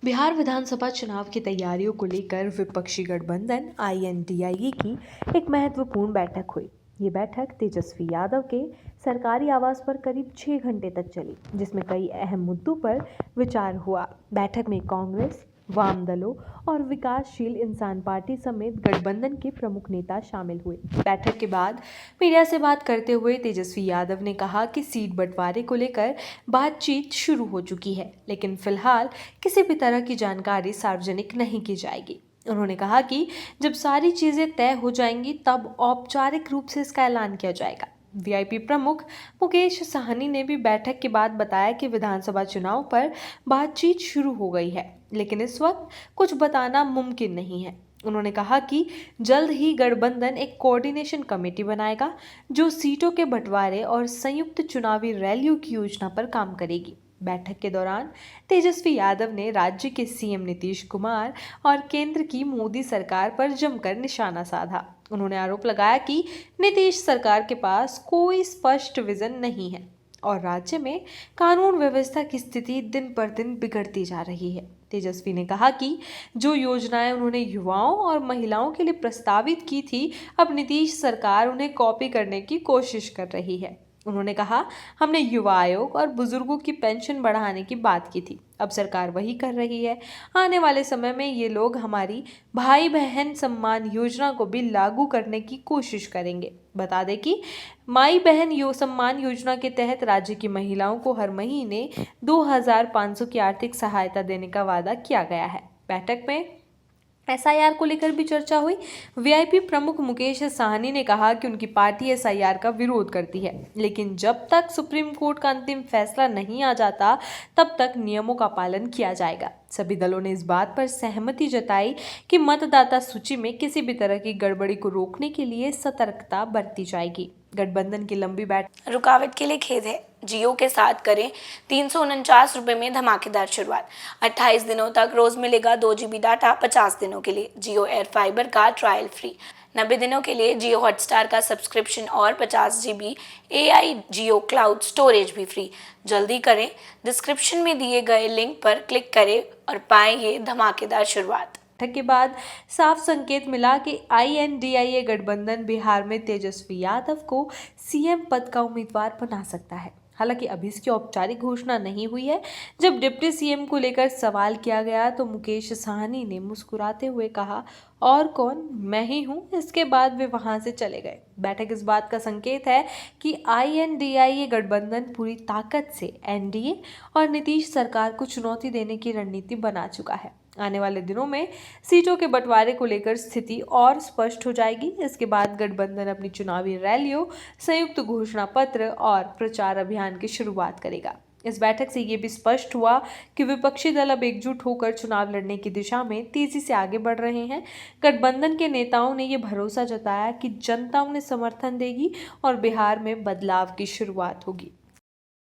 बिहार विधानसभा चुनाव की तैयारियों को लेकर विपक्षी गठबंधन आईएनडीआईए की एक महत्वपूर्ण बैठक हुई। ये बैठक तेजस्वी यादव के सरकारी आवास पर करीब 6 घंटे तक चली, जिसमें कई अहम मुद्दों पर विचार हुआ। बैठक में कांग्रेस, वाम दलों और विकासशील इंसान पार्टी समेत गठबंधन के प्रमुख नेता शामिल हुए। बैठक के बाद मीडिया से बात करते हुए तेजस्वी यादव ने कहा कि सीट बंटवारे को लेकर बातचीत शुरू हो चुकी है, लेकिन फिलहाल किसी भी तरह की जानकारी सार्वजनिक नहीं की जाएगी। उन्होंने कहा कि जब सारी चीजें तय हो जाएंगी तब औपचारिक रूप से इसका ऐलान किया जाएगा। वीआईपी प्रमुख मुकेश साहनी ने भी बैठक के बाद बताया कि विधानसभा चुनाव पर बातचीत शुरू हो गई है, लेकिन इस वक्त कुछ बताना मुमकिन नहीं है। उन्होंने कहा कि जल्द ही गठबंधन एक कोऑर्डिनेशन कमेटी बनाएगा जो सीटों के बंटवारे और संयुक्त चुनावी रैलियों की योजना पर काम करेगी। बैठक के दौरान तेजस्वी यादव ने राज्य के सीएम नीतीश कुमार और केंद्र की मोदी सरकार पर जमकर निशाना साधा। उन्होंने आरोप लगाया कि नीतीश सरकार के पास कोई स्पष्ट विजन नहीं है और राज्य में कानून व्यवस्था की स्थिति दिन पर दिन बिगड़ती जा रही है। तेजस्वी ने कहा कि जो योजनाएं उन्होंने युवाओं और महिलाओं के लिए प्रस्तावित की थी, अब नीतीश सरकार उन्हें कॉपी करने की कोशिश कर रही है। उन्होंने कहा, हमने युवा आयोग और बुजुर्गों की पेंशन बढ़ाने की बात की थी, अब सरकार वही कर रही है। आने वाले समय में ये लोग हमारी भाई बहन सम्मान योजना को भी लागू करने की कोशिश करेंगे। बता दें कि माई बहन सम्मान योजना के तहत राज्य की महिलाओं को हर महीने 2500 की आर्थिक सहायता देने का वादा किया गया है। बैठक में एसआईआर को लेकर भी चर्चा हुई। वीआईपी प्रमुख मुकेश साहनी ने कहा कि उनकी पार्टी एसआईआर का विरोध करती है, लेकिन जब तक सुप्रीम कोर्ट का अंतिम फैसला नहीं आ जाता तब तक नियमों का पालन किया जाएगा। सभी दलों ने इस बात पर सहमति जताई कि मतदाता सूची में किसी भी तरह की गड़बड़ी को रोकने के लिए सतर्कता बरती जाएगी। गठबंधन की लंबी बैठक रुकावट के लिए खेद है। जियो के साथ करें 349 रुपये में धमाकेदार शुरुआत। 28 दिनों तक रोज मिलेगा 2 GB डाटा 50 दिनों के लिए। जियो एयर फाइबर का ट्रायल फ्री। 90 दिनों के लिए जियो हॉटस्टार का सब्सक्रिप्शन और 50 GB AI जियो क्लाउड स्टोरेज भी फ्री। जल्दी करें, डिस्क्रिप्शन में दिए गए लिंक पर क्लिक करें और पाएं ये धमाकेदार शुरुआत। बैठक के बाद साफ संकेत मिला कि आईएनडीआईए गठबंधन बिहार में तेजस्वी यादव को सीएम पद का उम्मीदवार बना सकता है। हालांकि अभी इसकी औपचारिक घोषणा नहीं हुई है। जब डिप्टी सीएम को लेकर सवाल किया गया तो मुकेश साहनी ने मुस्कुराते हुए कहा, और कौन, मैं ही हूं। इसके बाद वे वहां से चले गए। बैठक इस बात का संकेत है कि आईएनडीआईए गठबंधन पूरी ताकत से एनडीए और नीतीश सरकार को चुनौती देने की रणनीति बना चुका है। आने वाले दिनों में सीटों के बंटवारे को लेकर स्थिति और स्पष्ट हो जाएगी। इसके बाद गठबंधन अपनी चुनावी रैलियों, संयुक्त घोषणा पत्र और प्रचार अभियान की शुरुआत करेगा। इस बैठक से ये भी स्पष्ट हुआ कि विपक्षी दल अब एकजुट होकर चुनाव लड़ने की दिशा में तेजी से आगे बढ़ रहे हैं। गठबंधन के नेताओं ने ये भरोसा जताया कि जनता उन्हें समर्थन देगी और बिहार में बदलाव की शुरुआत होगी।